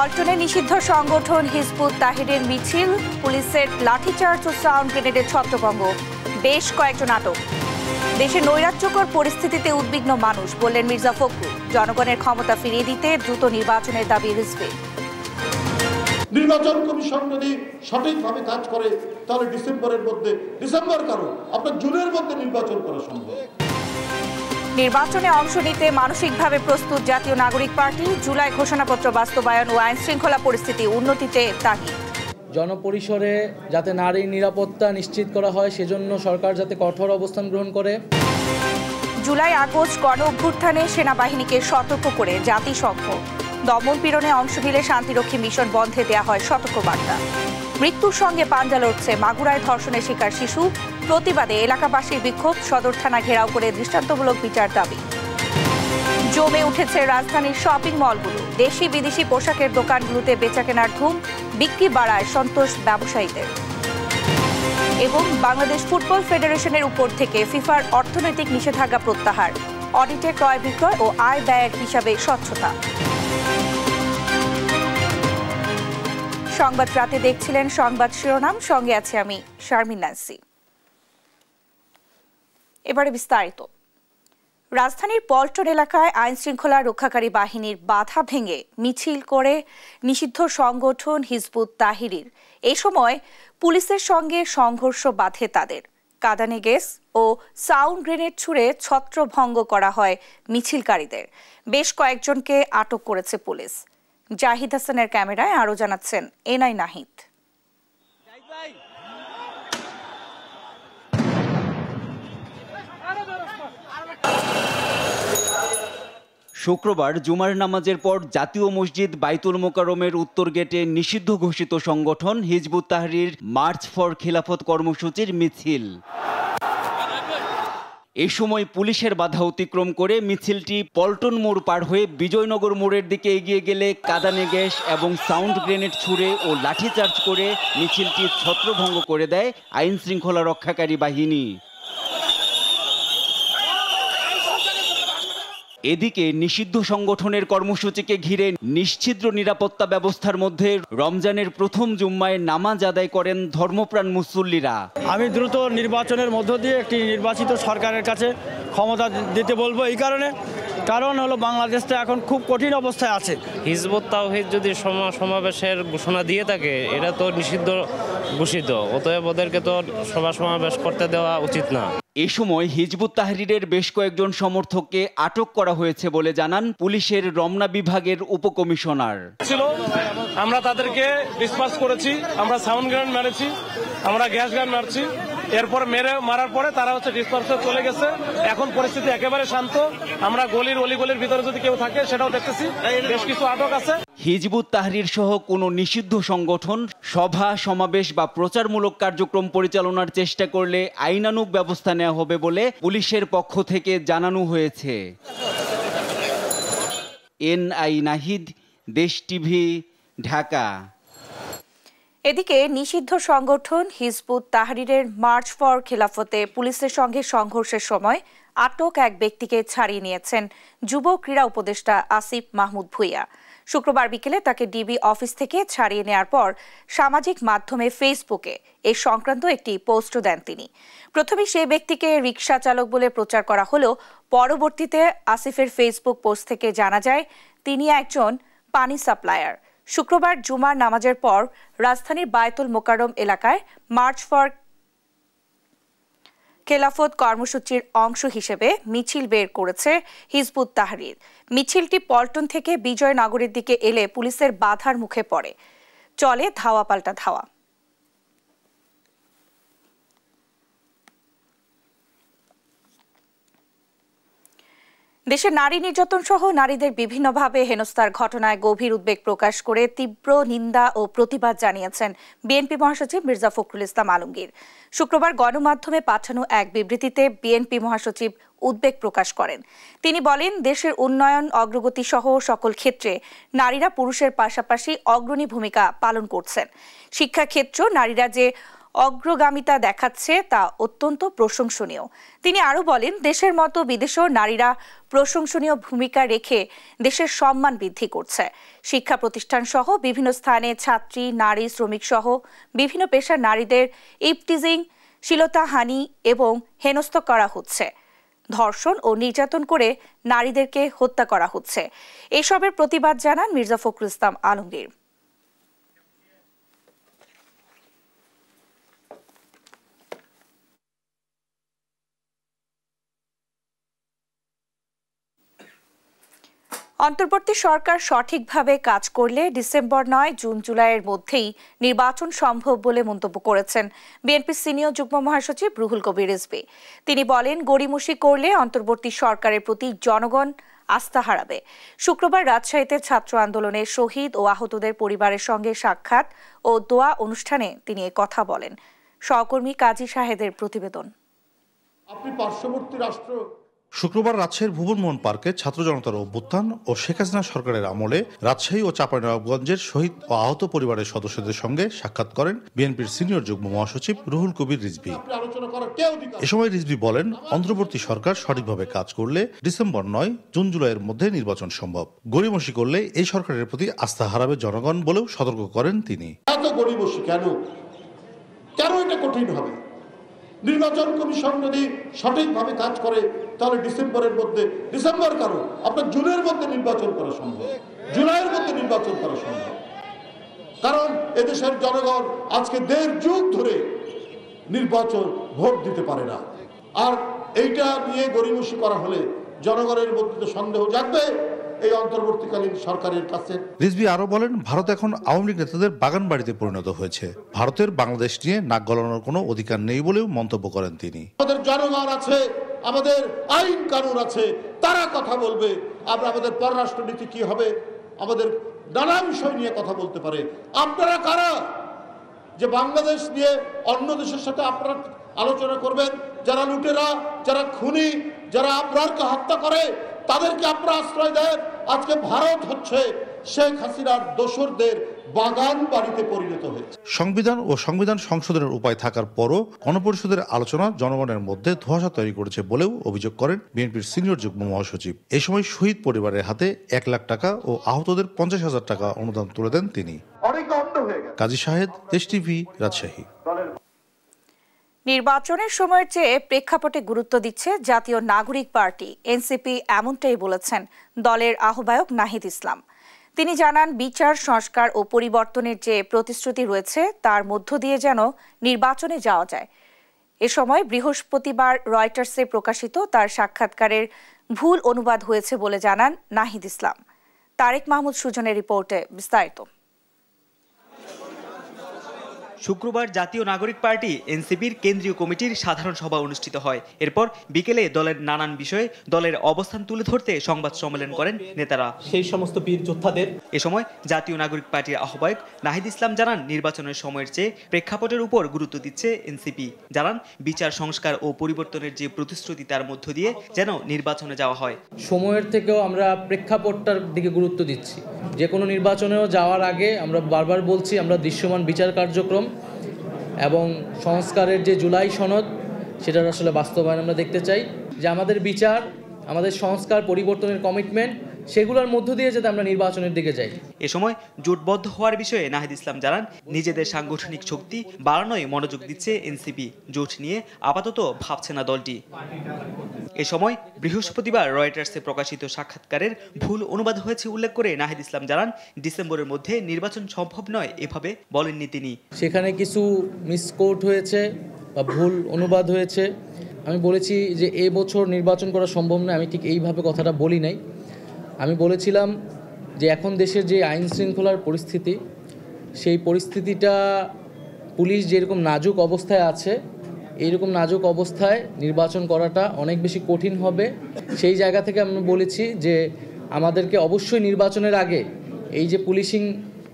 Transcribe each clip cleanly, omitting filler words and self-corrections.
পল্টনে নিষিদ্ধ সংগঠন হিজবুত তাহরিরের মিছিল, পুলিশের লাঠিচার্জ ও সাউন্ড গ্রেনেডের ছত্রভঙ্গ, বেশ কয়েকজন আটক। দেশে নৈরাজ্যকর পরিস্থিতিতে উদ্বিগ্ন মানুষ, বললেন মির্জা ফখরুল। জনগণের ক্ষমতা ফিরিয়ে দিতে দ্রুত নির্বাচনের দাবি হিজবের। নির্বাচন কমিশন যদি সঠিকভাবে কাজ করে তাহলে ডিসেম্বর কারো আপনার জুনের মধ্যে নির্বাচন করা সম্ভব। নির্বাচনে অংশ নিতে মানসিকভাবে প্রস্তুত জাতীয় নাগরিক পার্টি। জুলাই ঘোষণাপত্র বাস্তবায়ন ও আইন শৃঙ্খলা পরিস্থিতি উন্নতিতে তাগিদ। জনপরিসরে যাতে নারীর নিরাপত্তা নিশ্চিত করা হয় সেজন্য সরকার যাতে কঠোর অবস্থান গ্রহণ করে। জুলাই আগস্ট গণ অভ্যুত্থানে সেনাবাহিনীকে সতর্ক করে জাতিসংঘ। দমন পীড়নে অংশ নিলে শান্তিরক্ষী মিশন বন্ধে দেয়া হয় সতর্কবার্তা। মৃত্যুর সঙ্গে পাঞ্জা লড়ছে মাগুরায় ধর্ষণের শিকার শিশু। প্রতিবাদে এলাকাবাসীর বিক্ষোভ, সদর থানা ঘেরাও করে দৃষ্টান্তমূলক বিচার দাবি। জমে উঠেছে রাজধানীর শপিং মলগুলো। দেশি বিদেশি পোশাকের দোকানগুলোতে বেচাকেনার ধুম, বিক্রি বাড়ায় সন্তোষ ব্যবসায়ীদের। এবং বাংলাদেশ ফুটবল ফেডারেশনের উপর থেকে ফিফার অর্থনৈতিক নিষেধাজ্ঞা প্রত্যাহার। অডিটে ক্রয় বিক্রয় ও আয় ব্যয়ের হিসাবে স্বচ্ছতা। সংবাদ রাতে দেখছিলেন সংবাদ শিরোনাম, সঙ্গে আছে আমি শারমিন নান্সি। এবারে বিস্তারিত। রাজধানীর পল্টন এলাকায় আইন শৃঙ্খলা রক্ষাকারী বাহিনীর বাধা ভেঙে মিছিল করে নিষিদ্ধ সংগঠন হিজবুত তাহরির। এ সময় পুলিশের সঙ্গে সংঘর্ষ বাধে তাদের। কাঁদানে গ্যাস ও সাউন্ড গ্রেনেড ছুড়ে ছত্রভঙ্গ করা হয় মিছিলকারীদের। বেশ কয়েকজনকে আটক করেছে পুলিশ। জাহিদ হাসানের ক্যামেরায় আরও জানাচ্ছেন এনআই নাহিদ। শুক্রবার জুমার নামাজের পর জাতীয় মসজিদ বাইতুল মোকাররমের উত্তর গেটে নিষিদ্ধ ঘোষিত সংগঠন হিজবুত তাহরির মার্চ ফর খিলাফত কর্মসূচির মিছিল। এ সময় পুলিশের বাধা অতিক্রম করে মিছিলটি পল্টন মোড় পার হয়ে বিজয়নগর মোড়ের দিকে এগিয়ে গেলে কাঁদানে গ্যাস এবং সাউন্ড গ্রেনেড ছুড়ে ও লাঠিচার্জ করে মিছিলটি ছত্রভঙ্গ করে দেয় আইন শৃঙ্খলা রক্ষাকারী বাহিনী। এদিকে নিষিদ্ধ সংগঠনের কর্মসূচিকে ঘিরে নিশ্ছিদ্র নিরাপত্তা ব্যবস্থার মধ্যে রমজানের প্রথম জুম্মায় নামাজ আদায় করেন ধর্মপ্রাণ মুসল্লিরা। আমি দ্রুত নির্বাচনের মধ্য দিয়ে একটি নির্বাচিত সরকারের কাছে ক্ষমতা দিতে বলবো। এই কারণ হলো বাংলাদেশটা এখন খুব কঠিন অবস্থায় আছে। হিজবুত তাওহীদ যদি সমাবেশের ঘোষণা দিয়ে থাকে, এটা তো নিষিদ্ধ ঘোষিত, অতএব ওদেরকে তো সমাবেশ করতে দেওয়া উচিত না। এ সময় হিজবুত তাহরিরের বেশ কয়েকজন সমর্থককে আটক করা হয়েছে বলে জানান পুলিশের রমনা বিভাগের উপকমিশনার। আমরা তাদেরকে ডিসপার্স করেছি, আমরা সাউন্ড গ্রেনেড মেরেছি, আমরা গ্যাস গান মারছি। এরপর মারার পরে তারা ডিসপার্স চলে গেছে। এখন পরিস্থিতি একেবারে শান্ত। আমরা অলিগলির ভিতরে যদি কেউ থাকে সেটাও দেখতেছি। বেশ কিছু আটক আছে। হিজবুত তাহরির সহ কোনো নিষিদ্ধ সংগঠন সভা সমাবেশ বা প্রচারমূলক কার্যক্রম পরিচালনার চেষ্টা করলে আইনানুগ ব্যবস্থা নেওয়া হবে বলে পুলিশের পক্ষ থেকে জানানো হয়েছে। এনআই নাহিদ, দেশ টিভি, ঢাকা। এদিকে নিষিদ্ধ সংগঠন হিজবুত তাহরিরের মার্চ ফর খিলাফতে পুলিশের সঙ্গে সংঘর্ষের সময় আটক এক ব্যক্তিকে ছাড়িয়ে নিয়েছেন যুব ক্রীড়া উপদেষ্টা আসিফ মাহমুদ ভুঁইয়া। শুক্রবার বিকেলে তাকে ডিবি অফিস থেকে ছাড়িয়ে নেওয়ার পর সামাজিক মাধ্যমে ফেসবুকে এ সংক্রান্ত একটি পোস্ট দেন তিনি। প্রথমে সেই ব্যক্তিকে রিকশা চালক বলে প্রচার করা হলেও পরবর্তীতে আসিফের ফেসবুক পোস্ট থেকে জানা যায় তিনি একজন পানি সাপ্লায়ার। শুক্রবার জুমার নামাজের পর রাজধানীর বায়তুল মোকাররম এলাকায় মার্চ ফর খেলাফত কর্মসূচির অংশ হিসেবে মিছিল বের করেছে হিজবুত তাহরির। মিছিলটি পল্টন থেকে বিজয়নগরের দিকে এলে পুলিশের বাধার মুখে পড়ে। চলে ধাওয়া পাল্টা ধাওয়া। দেশে নারী নির্যাতন সহ নারীদের বিভিন্নভাবে হেনস্থার ঘটনায় গভীর উদ্বেগ প্রকাশ করে তীব্র নিন্দা ও প্রতিবাদ জানিয়েছেন বিএনপি মহাসচিব মির্জা ফখরুল ইসলাম আলমগীর। শুক্রবার গণমাধ্যমে পাঠানো এক বিবৃতিতে বিএনপি মহাসচিব উদ্বেগ প্রকাশ করেন। তিনি বলেন, দেশের উন্নয়ন অগ্রগতি সহ সকল ক্ষেত্রে নারীরা পুরুষের পাশাপাশি অগ্রণী ভূমিকা পালন করছেন। শিক্ষাক্ষেত্র নারীরা যে অগ্রগামিতা দেখাচ্ছে তা অত্যন্ত প্রশংসনীয়। তিনি আরও বলেন, দেশের মতো বিদেশেও নারীরা প্রশংসনীয় ভূমিকা রেখে দেশের সম্মান বৃদ্ধি করছে। শিক্ষা প্রতিষ্ঠান সহ বিভিন্ন স্থানে ছাত্রী, নারী, শ্রমিক সহ বিভিন্ন পেশার নারীদের ইপটিজিং, শ্লীলতাহানি এবং হেনস্থ করা হচ্ছে। ধর্ষণ ও নির্যাতন করে নারীদেরকে হত্যা করা হচ্ছে। এসবের প্রতিবাদ জানান মির্জা ফখরুল ইসলাম আলমগীর। অন্তর্বর্তী সরকার সঠিকভাবে কাজ করলে ডিসেম্বর নয় জুন জুলাইয়ের মধ্যেই নির্বাচন সম্ভব বলে মন্তব্য করেছেন বিএনপির সিনিয়র যুগ্ম মহাসচিব রুহুল কবির রিজভী। তিনি বলেন, গড়িমসি করলে অন্তর্বর্তী সরকারের প্রতি জনগণ আস্থা হারাবে। শুক্রবার রাজশাহীতে ছাত্র আন্দোলনের শহীদ ও আহতদের পরিবারের সঙ্গে সাক্ষাৎ ও দোয়া অনুষ্ঠানে তিনি এ কথা বলেন। সহকর্মী কাজী শাহেদের প্রতিবেদন। আপনি পার্শ্ববর্তী রাষ্ট্র শুক্রবার রাজশাহীর ভুবনমোহন পার্কে ছাত্র জনতার অভ্যুত্থান ও শেখ হাসিনা সরকারের আমলে রাজশাহী ও চাঁপাইনবাবগঞ্জের শহীদ ও আহত পরিবারের সদস্যদের সঙ্গে সাক্ষাৎ করেন বিএনপির সিনিয়র যুগ্ম মহাসচিব রুহুল কবির রিজভী। এ সময় রিজভী বলেন, অন্তর্বর্তী সরকার সঠিকভাবে কাজ করলে ডিসেম্বর নয় জুন জুলাইয়ের মধ্যে নির্বাচন সম্ভব। গড়িমসি করলে এই সরকারের প্রতি আস্থা হারাবে জনগণ বলেও সতর্ক করেন তিনি। এত গড়িমসি কেন এটা কঠিন হবে? নির্বাচন কমিশন যদি সঠিকভাবে কাজ করে তাহলে ডিসেম্বরের মধ্যে, ডিসেম্বর কারো আপনার জুনের মধ্যে নির্বাচন করা সম্ভব, জুলাইয়ের মধ্যে নির্বাচন করা সম্ভব। কারণ এদেশের জনগণ আজকে 1.5 যুগ ধরে নির্বাচন ভোট দিতে পারে না। আর এইটা নিয়ে গড়িমসি করা হলে জনগণের মধ্যে সন্দেহ জাগবে এই অন্তর্বর্তীকালীন সরকারের কাছে। রিজভী আরো বলেন, ভারত এখন আওয়ামী লীগ নেতাদের বাগান বাড়িতে পরিণত হয়েছে। ভারতের বাংলাদেশ নিয়ে নাক গলানোর কোনো অধিকার নেই বলেও মন্তব্য করেন তিনি। আমাদের জনগণ আছে, আমাদের আইন কানুন আছে, তারা কথা বলবে। আমরা আমাদের পররাষ্ট্রনীতি কি হবে, আমাদের নানা বিষয় নিয়ে কথা বলতে পারে। আপনারা কারা যে বাংলাদেশ নিয়ে অন্য দেশের সাথে আপনারা আলোচনা করবেন? যারা লুটেরা, যারা খুনি, যারা আপনারকে হত্যা করে তাদেরকে আপনারা আশ্রয় দেন। আজকে ভারত হচ্ছে শেখ হাসিনার দোসরদের বাগান বাড়িতে পরিণত হয়েছে। সংবিধান ও সংবিধান সংশোধনের উপায় থাকার পরও গণপরিষদের আলোচনা জনগণের মধ্যে ধোঁয়াশা তৈরি করেছে বলেও অভিযোগ করেন বিএনপির সিনিয়র যুগ্ম মহাসচিব। এ সময় শহীদ পরিবারের হাতে 1 লাখ টাকা ও আহতদের 50,000 টাকা অনুদান তুলে দেন তিনি। কাজী শাহেদ, দেশ টিভি, রাজশাহী। নির্বাচনের সময়ের চেয়ে প্রেক্ষাপটে গুরুত্ব দিচ্ছে জাতীয় নাগরিক পার্টি এনসিপি, এমনটাই বলেছেন দলের আহ্বায়ক নাহিদ ইসলাম। তিনি জানান, বিচার সংস্কার ও পরিবর্তনের যে প্রতিশ্রুতি রয়েছে তার মধ্য দিয়ে যেন নির্বাচনে যাওয়া যায়। এ সময় বৃহস্পতিবার রয়টার্সে প্রকাশিত তার সাক্ষাৎকারের ভুল অনুবাদ হয়েছে বলে জানান নাহিদ ইসলাম। তারেক মাহমুদ সুজনের রিপোর্টে বিস্তারিত। শুক্রবার জাতীয় নাগরিক পার্টি এনসিপির কেন্দ্রীয় কমিটির সাধারণ সভা অনুষ্ঠিত হয়। এরপর বিকেলে দলের নানান বিষয়ে দলের অবস্থান তুলে ধরতে সংবাদ সম্মেলন করেন নেতারা। সেই সমস্ত বীর যোদ্ধাদের এ সময় জাতীয় নাগরিক পার্টির আহ্বায়ক নাহিদ ইসলাম জানান, নির্বাচনের সময়ের চেয়ে প্রেক্ষাপটের উপর গুরুত্ব দিচ্ছে এনসিপি। জানান, বিচার সংস্কার ও পরিবর্তনের যে প্রতিশ্রুতি তার মধ্য দিয়ে যেন নির্বাচনে যাওয়া হয়। সময়ের থেকেও আমরা প্রেক্ষাপটটার দিকে গুরুত্ব দিচ্ছি। যে কোনো নির্বাচনেও যাওয়ার আগে আমরা বারবার বলছি, আমরা দৃশ্যমান বিচার কার্যক্রম এবং সংস্কারের যে জুলাই সনদ সেটার আসলে বাস্তবায়ন আমরা দেখতে চাই। যে আমাদের বিচার, আমাদের সংস্কার, পরিবর্তনের কমিটমেন্ট, সেগুলোর মধ্য দিয়ে যাতে আমরা নির্বাচনের দিকে যাই। এ সময় জোটবদ্ধ হওয়ার বিষয়ে নাহিদ ইসলাম জানান, নিজেদের সাংগঠনিক শক্তি বাড়ানোয় মনোযোগ দিচ্ছে এনসিপি। জোট নিয়ে আপাতত ভাবছে না দলটি। এ সময় বৃহস্পতিবার রয়টার্সে প্রকাশিত সাক্ষাৎকারের ভুল অনুবাদ হয়েছে উল্লেখ করে নাহিদ ইসলাম জানান, ডিসেম্বরের মধ্যে নির্বাচন সম্ভব নয় এভাবে বলেননি তিনি। সেখানে কিছু মিসকোট হয়েছে বা ভুল অনুবাদ হয়েছে। আমি বলেছি যে এবছর নির্বাচন করা সম্ভব নয়, আমি ঠিক এইভাবে কথাটা বলি নাই। আমি বলেছিলাম যে এখন দেশের যে আইন শৃঙ্খলার পরিস্থিতি, সেই পরিস্থিতিটা পুলিশ যেরকম নাজুক অবস্থায় আছে, এইরকম নাজুক অবস্থায় নির্বাচন করাটা অনেক বেশি কঠিন হবে। সেই জায়গা থেকে আমি বলেছি যে আমাদেরকে অবশ্যই নির্বাচনের আগে এই যে পুলিশিং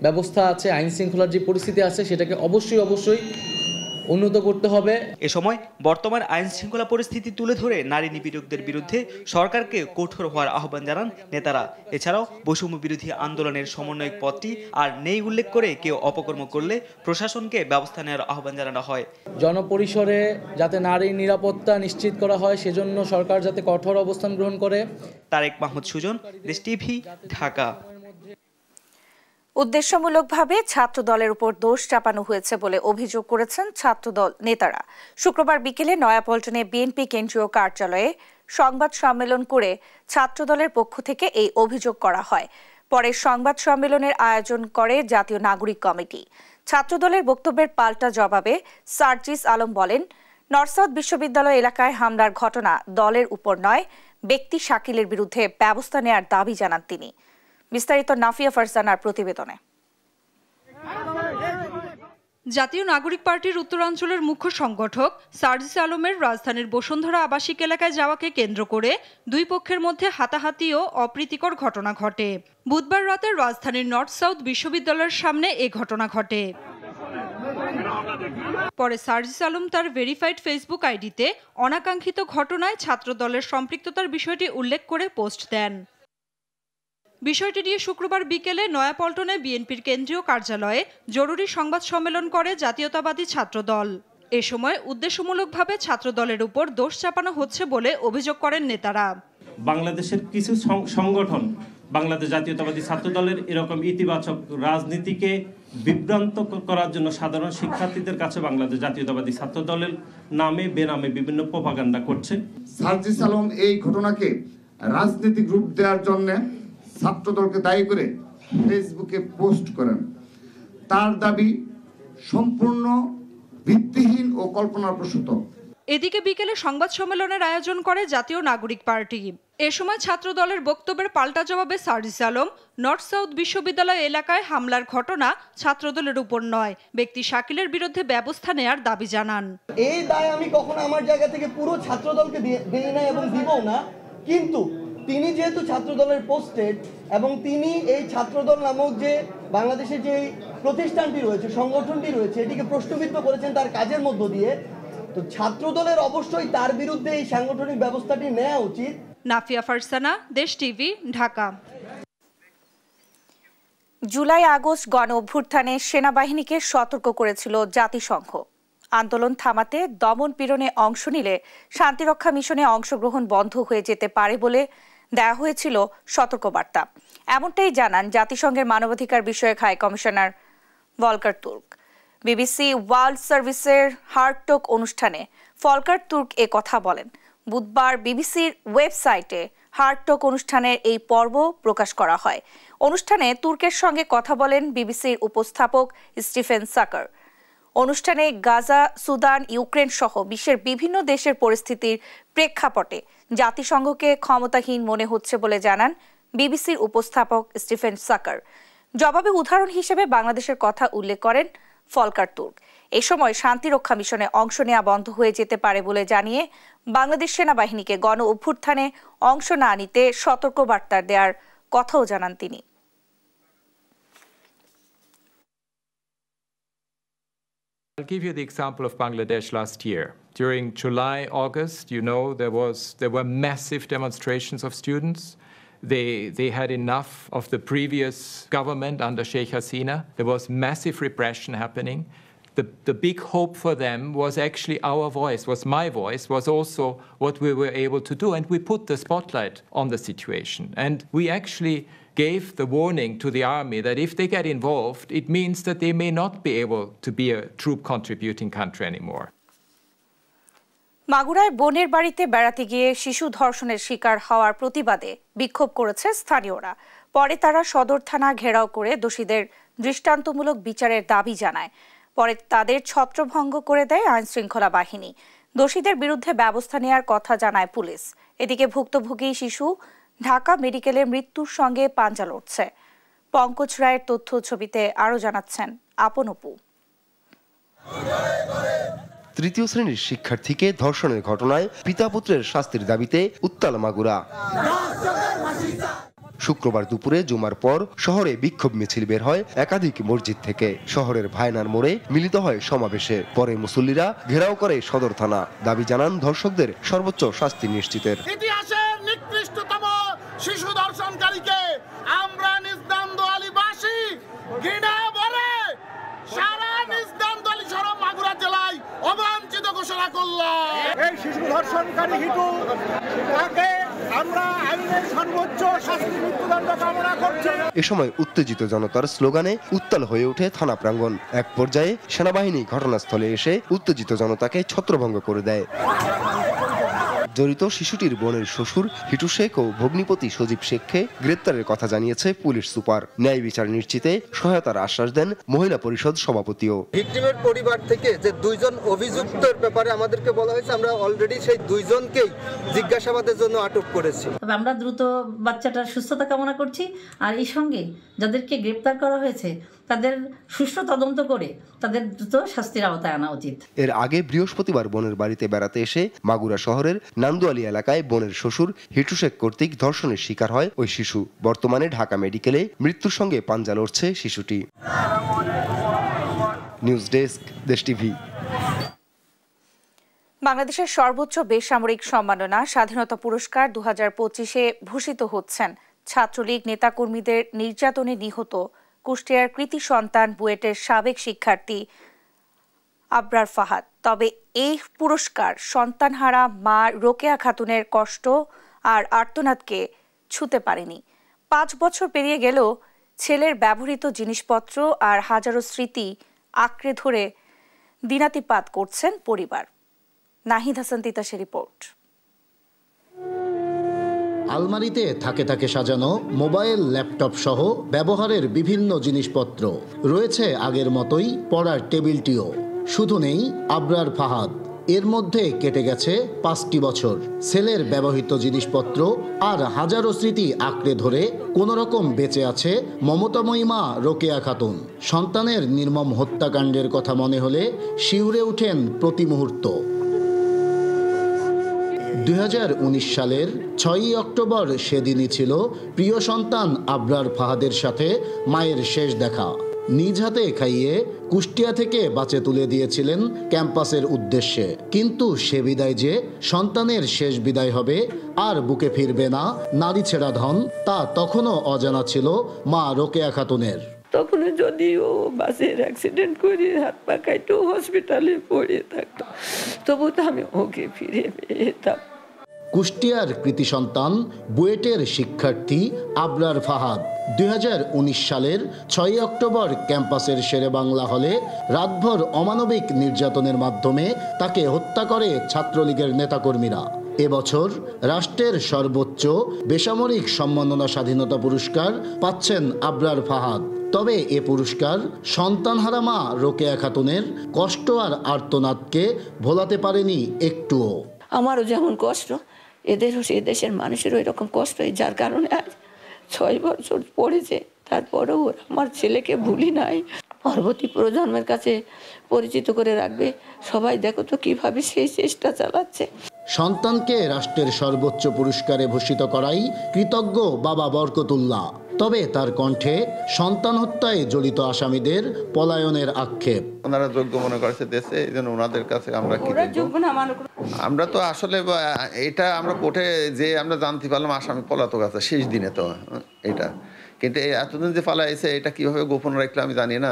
ব্যবস্থা আছে, আইন শৃঙ্খলার যে পরিস্থিতি আছে, সেটাকে অবশ্যই উন্নত করতে হবে। এ সময় বর্তমান আইন শৃঙ্খলা পরিস্থিতি তুলে ধরে নারী নিপীড়কদের বিরুদ্ধে সরকারকে কঠোর হওয়ার আহ্বান জানান নেতারা। এছাড়াও বৈষম্য বিরোধী আন্দোলনের সমন্বয়ক পদটি আর নেই উল্লেখ করে কেউ অপকর্ম করলে প্রশাসনকে ব্যবস্থা নেওয়ার আহ্বান জানানো হয়। জনপরিসরে যাতে নারীর নিরাপত্তা নিশ্চিত করা হয় সেজন্য সরকার যাতে কঠোর অবস্থান গ্রহণ করে। তারেক মাহমুদ সুজন, দেশ টিভি, ঢাকা। উদ্দেশ্যমূলকভাবে ছাত্র দলের উপর দোষ চাপানো হয়েছে বলে অভিযোগ করেছেন ছাত্রদল নেতারা। শুক্রবার বিকেলে নয়াপল্টনে বিএনপি কেন্দ্রীয় কার্যালয়ে সংবাদ সম্মেলন করে ছাত্রদলের পক্ষ থেকে এই অভিযোগ করা হয়। পরে সংবাদ সম্মেলনের আয়োজন করে জাতীয় নাগরিক কমিটি। ছাত্রদলের বক্তব্যের পাল্টা জবাবে সার্জিস আলম বলেন, নর্থ সাউথ বিশ্ববিদ্যালয় এলাকায় হামলার ঘটনা দলের উপর নয়, ব্যক্তি শাকিলের বিরুদ্ধে ব্যবস্থা নেয়ার দাবি জানান তিনি। বিস্তারিত নাফিয়া ফারজানার প্রতিবেদনে। জাতীয় নাগরিক পার্টির উত্তরাঞ্চলের মুখ্য সংগঠক সার্জিস আলমের রাজধানীর বসুন্ধরা আবাসিক এলাকায় যাওয়াকে কেন্দ্র করে দুই পক্ষের মধ্যে হাতাহাতি ও অপ্রীতিকর ঘটনা ঘটে। বুধবার রাতে রাজধানীর নর্থ সাউথ বিশ্ববিদ্যালয়ের সামনে এ ঘটনা ঘটে। পরে সার্জিস আলম তার ভেরিফাইড ফেসবুক আইডিতে অনাকাঙ্ক্ষিত ঘটনায় ছাত্রদলের সম্পৃক্ততার বিষয়টি উল্লেখ করে পোস্ট দেন। বিষয়টি নিয়ে শুক্রবার বিকেলে নয়াপল্টনে বিএনপির কেন্দ্রীয় কার্যালয়ে জরুরি সংবাদ সম্মেলন করে জাতীয়তাবাদী ছাত্রদল। এ সময় উদ্দেশ্যমূলকভাবে ছাত্রদলের উপর দোষ চাপানো হচ্ছে বলে অভিযোগ করেন নেতারা। বাংলাদেশের কিছু সংগঠন বাংলাদেশ জাতীয়তাবাদী ছাত্রদলের এরকম ইতিবাচক রাজনীতিকে বিভ্রান্ত করার জন্য সাধারণ শিক্ষার্থীদের কাছে বাংলাদেশ জাতীয়তাবাদী ছাত্রদলের নামে বেনামে বিভিন্ন প্রোপাগান্ডা করছে। সার্জিস আলম এই ঘটনাকে রাজনৈতিক রূপ দেওয়ার জন্য ছাত্রদলকে দায়ী করে ফেসবুকে পোস্ট করেন। তার দাবি সম্পূর্ণ ভিত্তিহীন ও কল্পনাপ্রসূত। এদিকে বিকেলে সংবাদ সম্মেলনের আয়োজন করে জাতীয় নাগরিক পার্টি। এ সময় ছাত্রদলের বক্তব্যের পাল্টা জবাবে সার্জিস আলম নর্থ সাউথ বিশ্ববিদ্যালয় এলাকায় হামলার ঘটনা ছাত্রদলের উপর নয়, ব্যক্তি শাকিলের বিরুদ্ধে ব্যবস্থা নেয়ার দাবি জানান। এই দায় আমি কখনো আমার জায়গা থেকে পুরো ছাত্রদলকে দিই না এবং দিব না, কিন্তু তিনি যেহেতু ছাত্রদলের পোস্টেড এবং তিনি এই ছাত্রদল নামক যে বাংলাদেশের যে প্রতিষ্ঠানটি রয়েছে, সংগঠনটি রয়েছে, এটিকে প্রশ্নবিদ্ধ করেছেন তার কাজের মধ্য দিয়ে, তো ছাত্রদলের অবশ্যই তার বিরুদ্ধে এই সাংগঠনিক ব্যবস্থাটি নেওয়া উচিত। নাফিয়া ফারজানা, দেশ টিভি, ঢাকা। জুলাই আগস্ট গণ অভ্যুত্থানে সেনাবাহিনীকে সতর্ক করেছিল জাতিসংঘ। আন্দোলন থামাতে দমন পীড়নে অংশ নিলে শান্তিরক্ষা মিশনে অংশগ্রহণ বন্ধ হয়ে যেতে পারে বলে দেয়া হয়েছিল সতর্কবার্তা। এমনটাই জানান জাতিসংঘের মানবাধিকার বিষয়ক high commissioner Volker Turk. BBC world সার্ভিসের হার্টটক অনুষ্ঠানে ভলকার তুর্ক এ কথা বলেন। বুধবার বিবিসির ওয়েবসাইটে হার্টটক অনুষ্ঠানের এই পর্ব প্রকাশ করা হয়। অনুষ্ঠানে তুর্কের সঙ্গে কথা বলেন বিবিসির উপস্থাপক স্টিফেন সাকার। অনুষ্ঠানে গাজা, সুদান, ইউক্রেন সহ বিশ্বের বিভিন্ন দেশের পরিস্থিতির প্রেক্ষাপটে জাতিসংঘকে ক্ষমতাহীন মনে হচ্ছে বলে জানান বিবিসির উপস্থাপক স্টিফেন সাকার। জবাবে উদাহরণ হিসেবে বাংলাদেশের কথা উল্লেখ করেন ভলকার তুর্ক। এ সময় শান্তিরক্ষা মিশনে অংশ নেওয়া বন্ধ হয়ে যেতে পারে বলে জানিয়ে বাংলাদেশ সেনাবাহিনীকে গণ অভ্যুত্থানে অংশ না নিতে সতর্কবার্তা দেওয়ার কথাও জানান তিনি। I'll give you the example of Bangladesh last year. During July, August, there were massive demonstrations of students. They had enough of the previous government under Sheikh Hasina. There was massive repression happening. The big hope for them was actually our voice, was my voice, was also what we were able to do. And we put the spotlight on the situation. And we actually gave the warning to the army that if they get involved, it means that they may not be able to be a troop contributing country anymore. মাগুরায় বোনের বাড়িতে বেড়াতে গিয়ে শিশু ধর্ষণের শিকার হওয়ার প্রতিবাদে বিক্ষোভ করেছে স্থানীয়রা। পরে তারা সদর থানা ঘেরাও করে দোষীদের দৃষ্টান্তমূলক বিচারের দাবি জানায়। পরে তাদের ছত্রভঙ্গ করে দেয় আইন শৃঙ্খলা বাহিনী। দোষীদের বিরুদ্ধে ব্যবস্থা নেওয়ার কথা জানায় পুলিশ। এদিকে ভুক্তভোগী শিশু ঢাকা মেডিকেলের মৃত্যুর সঙ্গে পাঞ্জা লড়ছে। পঙ্কজ রায়ের তথ্য ছবিতে আরও জানাচ্ছেন আপন অপু। তৃতীয় শ্রেণীর শিক্ষার্থীকে ধর্ষণের ঘটনায় পিতা পুত্রের শাস্তির দাবিতে উত্তাল মাগুরা। শুক্রবার দুপুরে জুমার পর শহরে বিক্ষোভ মিছিল বের হয় একাধিক মসজিদ থেকে। শহরের ভাইনার মোড়ে মিলিত হয় সমাবেশে। পরে মুসল্লিরা ঘেরাও করে সদর থানা। দাবি জানান ধর্ষকদের সর্বোচ্চ শাস্তি নিশ্চিতের। ইতিহাসের নিকৃষ্টতম শিশু ধর্ষণকারীকে আমরা নিজ-দান্দোয়ালিবাসী ঘৃণা ভরে সারা নিজ-দান্দোয়ালি সরব মাগুরা জেলায় অবাঞ্ছিত ঘোষণা করলাম। এই শিশু ধর্ষণকারী হিটু তাকে আমরা আইনের সর্বোচ্চ শাস্তি মৃত্যুদণ্ড কামনা করছি। এ সময় উত্তেজিত জনতার স্লোগানে উত্তাল হয়ে ওঠে থানা প্রাঙ্গণ। এক পর্যায়ে সেনাবাহিনী ঘটনাস্থলে এসে উত্তেজিত জনতাকে ছত্রভঙ্গ করে দেয়। জড়িত শিশুটির বোনের শ্বশুর হিটু শেখ ও ভগ্নিপতি সজীব শেখকে গ্রেপ্তারের কথা জানিয়েছে পুলিশ সুপার। ন্যায় বিচার নিশ্চিতে সহায়তার আশ্বাস দেন মহিলা পরিষদ সভাপতিও। ভিকটিমের পরিবার থেকে যে দুইজন অভিযুক্তের ব্যাপারে আমাদেরকে বলা হয়েছে, আমরা অলরেডি সেই দুইজনকেই জিজ্ঞাসাবাদের জন্য আটক করেছি। তবে আমরা দ্রুত বাচ্চাটার সুস্থতা কামনা করছি, আর এই সঙ্গে যাদেরকে গ্রেপ্তার করা হয়েছে তাদের সুষ্ঠু তদন্ত করে তাদের দ্রুত শাস্তির আওতায় আনা উচিত। এর আগে বৃহস্পতিবার বোনের বাড়িতে বেড়াতে এসে মাগুরা শহরের নান্দুয়ালি এলাকায় বোনের শ্বশুর হিটু শেখ কর্তৃক ধর্ষণের শিকার হয় ওই শিশু। বর্তমানে ঢাকা মেডিকেলে মৃত্যুর সঙ্গে পাঞ্জা লড়ছে শিশুটি। নিউজ ডেস্ক, দেশ টিভি। বাংলাদেশের সর্বোচ্চ বেসামরিক সম্মাননা স্বাধীনতা পুরস্কার 2025-এ ভূষিত হচ্ছেন ছাত্রলীগ নেতাকর্মীদের নির্যাতনে নিহত কুষ্টিয়ার কৃতি সন্তান বুয়েটের সাবেক শিক্ষার্থী আবরার ফাহাদ। তবে এই পুরস্কার সন্তানহারা মা রোকেয়া খাতুনের কষ্ট আর আর্তনাদকে ছুঁতে পারেনি। 5 বছর পেরিয়ে গেলেও ছেলের ব্যবহৃত জিনিসপত্র আর হাজারো স্মৃতি আঁকড়ে ধরে দিনাতিপাত করছেন পরিবার। নাহিদ হাসান তিতাসের রিপোর্ট। আলমারিতে থাকে থাকে সাজানো মোবাইল, ল্যাপটপ সহ ব্যবহারের বিভিন্ন জিনিসপত্র। রয়েছে আগের মতোই পড়ার টেবিলটিও। শুধু নেই আবরার ফাহাদ। এর মধ্যে কেটে গেছে 5টি বছর। ছেলের ব্যবহৃত জিনিসপত্র আর হাজারো স্মৃতি আঁকড়ে ধরে কোনোরকম বেঁচে আছে মমতাময়ী মা রোকেয়া খাতুন। সন্তানের নির্মম হত্যাকাণ্ডের কথা মনে হলে শিউরে ওঠেন প্রতি মুহূর্ত। 2019 সালের 6ই অক্টোবর সেদিনই ছিল প্রিয় সন্তান আবরার ফাহাদের সাথে মায়ের শেষ দেখা। নিজ হাতে খাইয়ে কুষ্টিয়া থেকে বাঁচে তুলে দিয়েছিলেন ক্যাম্পাসের উদ্দেশ্যে। কিন্তু সে বিদায় যে সন্তানের শেষ বিদায় হবে আর বুকে ফিরবে না নারী ছেড়া ধন, তা তখনও অজানা ছিল মা রোকেয়া খাতুনের। তখন যদিও বাসের অ্যাক্সিডেন্ট করে হাত পা কাইটো হসপিটালে পড়ে থাকতো, তবু তো আমি ওকে ফিরে পেতাম। কুষ্টিয়ার কৃতি সন্তান বুয়েটের শিক্ষার্থী আবরার ফাহাদ 2019 সালের 6ই অক্টোবর ক্যাম্পাসের শেরে বাংলা হলে রাতভর অমানবিক নির্যাতনের মাধ্যমে তাকে হত্যা করে ছাত্রলীগের নেতাকর্মীরা। এবছর রাষ্ট্রের সর্বোচ্চ বেসামরিক সম্মাননা স্বাধীনতা পুরস্কার পাচ্ছেন আবরার ফাহাদ। তবে এ পুরস্কার সন্তানহারা মা রোকেয়া খাতুনের কষ্ট আর আর্তনাদকে ভোলাতে পারেনি একটুও। আমারও যেমন কষ্ট, এদেরও সে দেশের মানুষেরও এরকম কষ্ট, যার কারণে আজ 6 বছর পড়েছে, তারপরেও আমার ছেলেকে ভুলি নাই। পরবর্তী প্রজন্মের কাছে পরিচিত করে রাখবে। সবাই দেখো তো কিভাবে সেই চেষ্টা চালাচ্ছে। সন্তানকে রাষ্ট্রের সর্বোচ্চ পুরস্কারে ভূষিত করাই কৃতজ্ঞ বাবা বরকতুল্লাহ। তবে তার কণ্ঠে সন্তান হত্যায় জড়িত আসামিদের পলায়নের আক্ষেপ। ওনারা যোগ্য মনে করেছে দেশে, এই জন্য ওনাদের কাছে আমরা আমরা তো আসলে এটা আমরা কোর্টে যে আমরা জানতে পারলাম আসামি পলাতক আছে শেষ দিনে, তো এটা কিন্তু এতদিন যে পালাইছে এটা কিভাবে গোপন রাখলে আমি জানি না।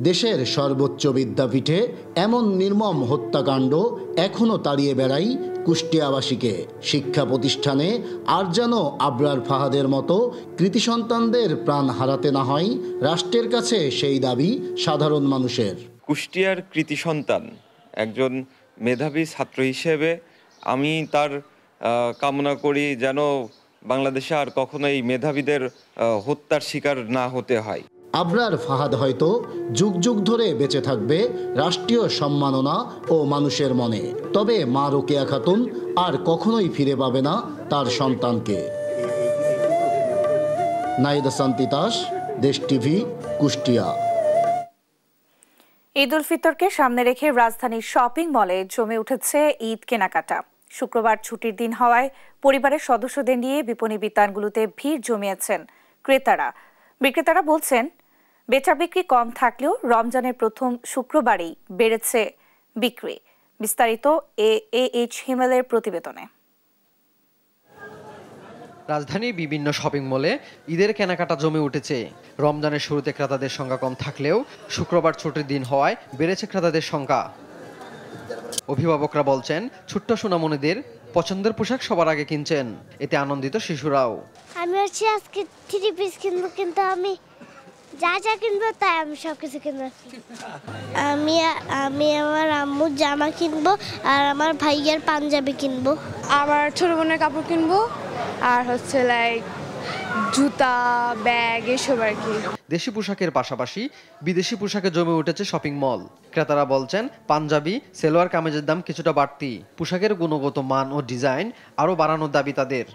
দেশের সর্বোচ্চ বিদ্যাপীঠে এমন নির্মম হত্যাকাণ্ড এখনো তাড়িয়ে বেড়াই কুষ্টিয়াবাসীকে। শিক্ষা প্রতিষ্ঠানে আর যেন আবরার ফাহাদের মতো কৃতি সন্তানদের প্রাণ হারাতে না হয়, রাষ্ট্রের কাছে সেই দাবি সাধারণ মানুষের। কুষ্টিয়ার কৃতি সন্তান একজন মেধাবী ছাত্র হিসেবে আমি তার কামনা করি যেন বাংলাদেশে আর কখনো এই মেধাবীদের হত্যার শিকার না হতে হয়। আবরার ফাহাদ হয়তো যুগ যুগ ধরে বেঁচে থাকবে রাষ্ট্রীয় সম্মাননা ও মানুষের মনে। তবে মা রোকেয়া খাতুন আর কখনোই ফিরে পাবে না তার সন্তানকে। নাহিদ হাসান তিতাস, দেশ টিভি, কুষ্টিয়া। ঈদ উল ফিতরকে সামনে রেখে রাজধানীর শপিং মলে জমে উঠেছে ঈদ কেনাকাটা। শুক্রবার ছুটির দিন হওয়ায় পরিবারের সদস্যদের নিয়ে বিপণী বিতানগুলোতে ভিড় জমিয়েছেন ক্রেতারা। বিক্রেতারা বলছেন, বেচাবিক্রি কম থাকলেও রমজানের প্রথম শুক্রবারেই বেড়েছে বিক্রি। বিস্তারিত AH হিমেলের প্রতিবেদনে। রাজধানীর বিভিন্ন শপিং মলে ঈদের কেনাকাটা জমে উঠেছে। রমজানের শুরুতে ক্রেতাদের সংখ্যা কম থাকলেও শুক্রবার ছুটির দিন হওয়ায় বেড়েছে ক্রেতাদের সংখ্যা। অভিভাবকরা বলছেন, ছোট্ট সোনামণিদের পছন্দের পোশাক সবার আগে কিনছেন, এতে আনন্দিত শিশুরাও। আমি হচ্ছে আজকে 3 পিস কিনবো, কিন্তু আমি যা কিনবো তাই আমি সবকিছু কিনবো। আমি আমার আম্মুর জামা কিনবো আর আমার ভাইয়ের পাঞ্জাবি কিনবো। আমার ছোট বোনের কাপড় কিনবো আর হচ্ছে লাইক জুতা, ব্যাগ এসব আর কি। দেশি পোশাকের পাশাপাশি বিদেশি পোশাকে জমে উঠেছে শপিং মল। ক্রেতারা বলছেন, পাঞ্জাবি, সেলোয়ার কামিজের দাম কিছুটা বাড়তি। পোশাকের গুণগত মান ও ডিজাইন আরও বাড়ানোর দাবি তাদের।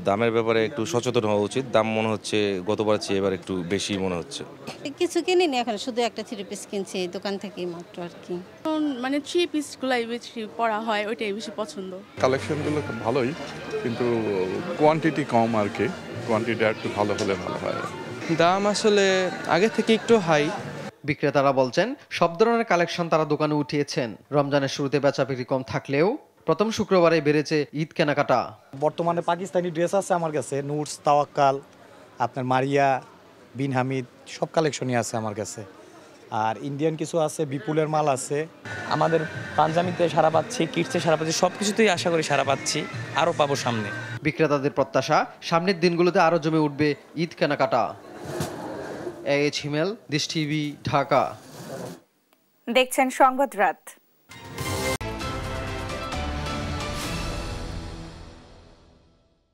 দামের ব্যাপারে একটু সচেতন হওয়া উচিত। দাম মনে হচ্ছে গতবার চেয়ে এবার একটু বেশি মনে হচ্ছে। কিছু কিনিনি, এখন শুধু একটা 3 পিস কিনছি দোকান থেকে মাত্র আর কি। মানে 3 পিসগুলাই বেশি পরা হয়, ওইটাই বেশি পছন্দ। কালেকশনগুলো ভালোই, কিন্তু কোয়ান্টিটি কম আর কি। কোয়ান্টিটি একটু ভালো হলে ভালো হয়। দাম আসলে আগে থেকে একটু হাই। বিক্রেতারা বলছেন, সব ধরনের কালেকশন তারা দোকানে উঠিয়েছেন। রমজানের শুরুতে বেচাবিক্রি কম থাকলেও প্রথম শুক্রবারে বেড়েছে ঈদ কেনাকাটা। বর্তমানে পাকিস্তানি ড্রেস আছে আমার কাছে, নুটস, তাওয়াক্কাল, আপনার মারিয়া, বিন হামিদ, সব কালেকশনই আছে আমার কাছে। আর ইন্ডিয়ান কিছু আছে, বিপুলের মাল আছে। আমাদের পাঞ্জাবিতে সারা পাচ্ছি, কিডসে সারা পাচ্ছি, সব কিছুতেই আশা করি সারা পাচ্ছি, আরও পাবো সামনে। বিক্রেতাদের প্রত্যাশা, সামনের দিনগুলোতে আরও জমে উঠবে ঈদ কেনাকাটা। AH হিমেল, দেশ টিভি, ঢাকা। দেখছেন সংবাদ রাত।